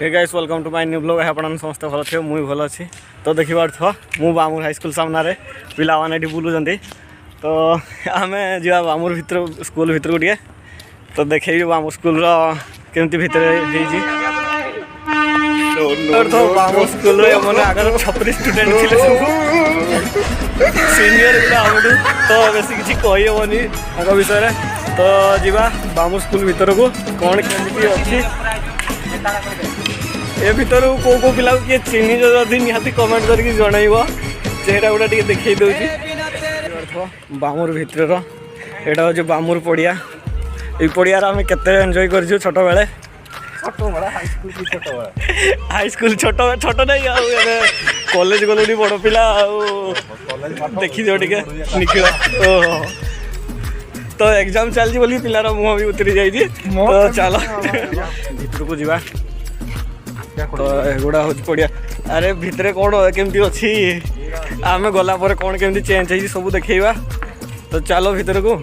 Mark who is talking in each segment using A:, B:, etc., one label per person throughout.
A: Hey guys welcome to my new blog. आपण समस्त भल थे मुई भल अच्छी। तो देखी पार्थ मु बामूर हाईस्कल सामने पिला मैंने बुलूँ तो आम जा बामूर भर स्कूल भर को टे तो देखे बामूर स्कूल केमती भितर तो बामूर स्कूल मैंने आगे 36 स्टूडेंट थे सब सीनियर पिला तो बेस किसी कहीहबनी विषय तो जीवा बामूर स्कूल भर को कौन केमती अच्छी ए भर को पिला किए चिन्ह जदि निहाती कमेंट करके जनइब चेहरा गुड़ा टे देखई दूसरी बामूर भर यहाँ हूँ बामूर पड़िया ये पड़ियार आम के एंजॉय कर छोट बेले हाईस्कूल छोट छोट नहीं कॉलेज गलुनी बड़ पिला देखी टे निखिल तो एग्जाम चलती बोली पिलार मुह भी उतरी जाइए तो चलो भर को जा तो एगुड़ा हूँ पड़िया अरे भितर कौन केमती अच्छी आम गला कौन केमती चेंज है सब देखा तो चलो भर को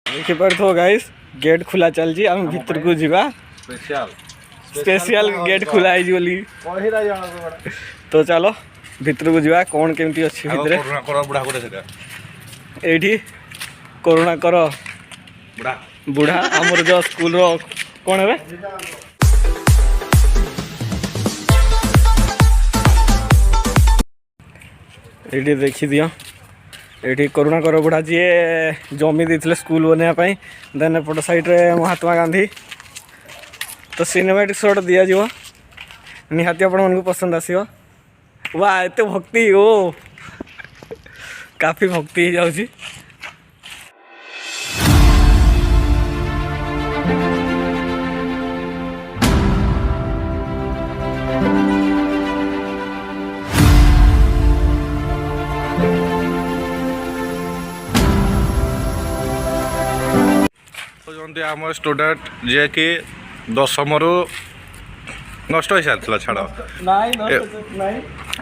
A: देखिए गाइस गेट खुला चलती आम भर को जा स्पेशल गेट खुला है बोली तो चलो भर को जा कौन केमती अच्छी ये करुणा कर बुढ़ा आमर जो स्कूल कौन है ये देखी दियो ये करुणा कर बुढ़ा जी जमी देते स्कूल बनापी देन एपट साइड रे महात्मा गांधी तो सिनेमेटिक शॉट दि जाव निहाती आपण पसंद आसो वाह एत भक्ति ओ काफी भक्ति हो जाऊँगी
B: आम स्टूडेंट जे कि 10th नष्ट हो सारी छाड़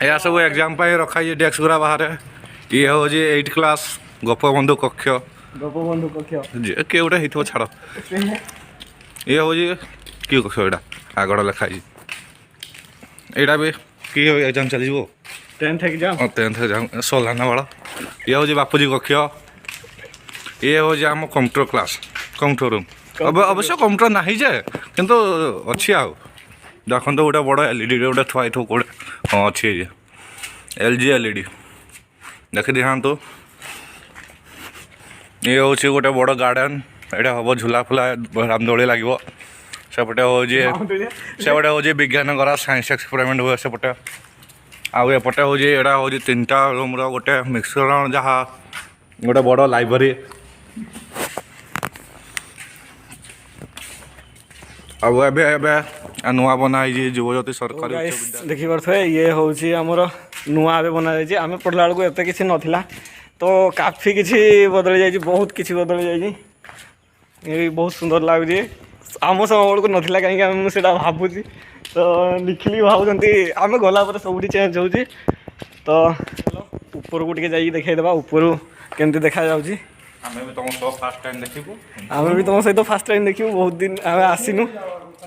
B: यह सब एग्जाम रखाई डेस्क गुरा बाहर ये हूँ 8th क्लास गोपबंधु कक्ष किए गोटे हो छाड़ ये हूँ कि कक्ष यहाँ आगड़ लिखाई यहाँ भी कि एग्जाम चलो
A: 10th
B: एग्जाम सलाना वाला ये हूँ बापूजी कक्ष ये हूँ आम कंप्यूटर क्लास कंप्यूटर रूम अवश्य कंप्यूटर ना किंतु अच्छी आउ देखो गोटे बड़ एलईडी गोटे थुआई कौटे हाँ अच्छी LG LED देखी दिखातु ये हूँ गोटे बड़ गार्डन यहाँ हम झूला फुला रामदोली लगे सेपटे हूँ सेपटे हूँ विज्ञान करा साइंस एक्सपेरिमेंट हुए सेपटे आउ एपटे हूँ यहाँ हूँ 3टा रूम रोटे मिक्सर जहाँ गोटे बड़ लाइब्रेरी अब ए नुआ बनाई युवज्योति सरकारी
A: देखी पारे ये हूँ आमर नुआ बना आम पढ़ला बेलू एत कि नाला तो काफी किसी बदली जाइए बहुत किसी बदली जाइए ये बहुत सुंदर लगुच आम समय बेलू नाला कहीं मुझे भावुँ तो निखिल भावुँच आम गला सब चेंज हो तो ऊपर को टे देखा ऊपर केमती देखा जाऊँगी
B: आम भी तुम फास्ट टाइम देखू
A: आम भी तुम सहित फास्ट टाइम देखू बहुत दिन आम आसीनु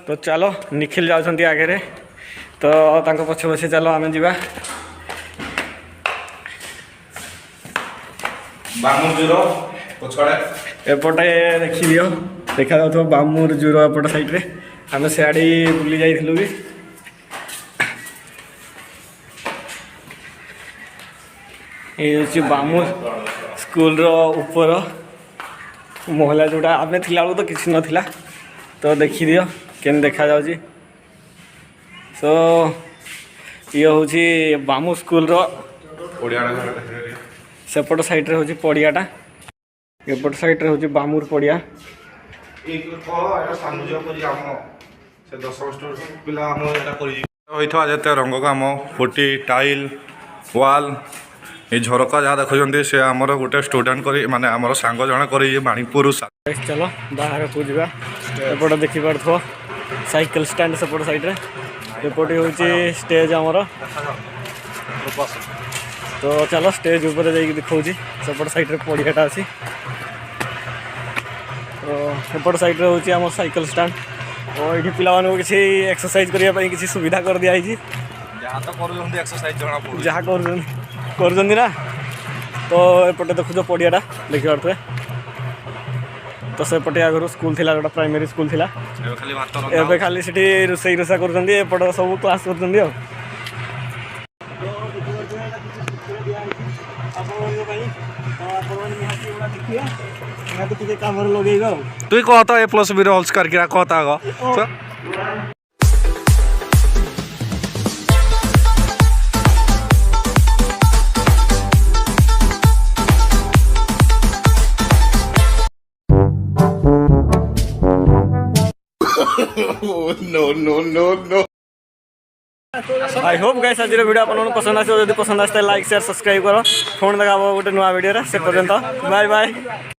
A: तो चलो निखिल जाऊँच आगे तो पछे पछे चलो आम जा एपटे देखी दियो देखा जाऊ बामूर जूर एपट साइड रे आम सियाड़ी बुली जाइलु भी ये हूँ बामूर स्कूल ऊपर महला जोटा आम थिला तो किसी नाला तो देखी दियो केन देखा जाउची सो ये हूँ बामूर स्कूल सेपट साइड रे हूँ पड़ियाटा एपट साइड रे हूँ बामूर पड़िया
B: जिते रंग काम फुटी टाइल वाल ये झरका जहाँ देखुं से आमर गोटे स्टूडेंट कर माने आमर सांग जन कर मणिपुर
A: चलो बाहर को जा एपटे देखी पार्थ साइकिल स्टैंड सेपट साइड रे एपटे हूँ स्टेज आमर तो चलो स्टेज ऊपर जाइए दिखाऊँ सेपट साइड पड़ियाटा अच्छी तो सेपट साइड हूँ आम साइकेल स्टाण्ड तो ये पिला किसी एक्सरसाइज करने किसी सुविधा कर दिखाई
B: जहाँ तो कर एक्सरसाइज जना पड़े
A: जहाँ कर ना तो एपटे देखुच पड़ियाटा देखी पारे तो सेपटे आगु स्कूल थी गोटे प्राइमरी स्कूल थी
B: खाली भात
A: एवं खाली से रोसई रोसा कर सब क्लास कर कम लगे
B: तु कहता A+B होल्स करके कहता आग
A: आई होप गाइस आज वीडियो आपको पसंद आसो पसंद आसता लाइक शेयर सब्सक्राइब करो फोन देखा गोटे नुआ वीडियो से पर्यंत बाय बाय।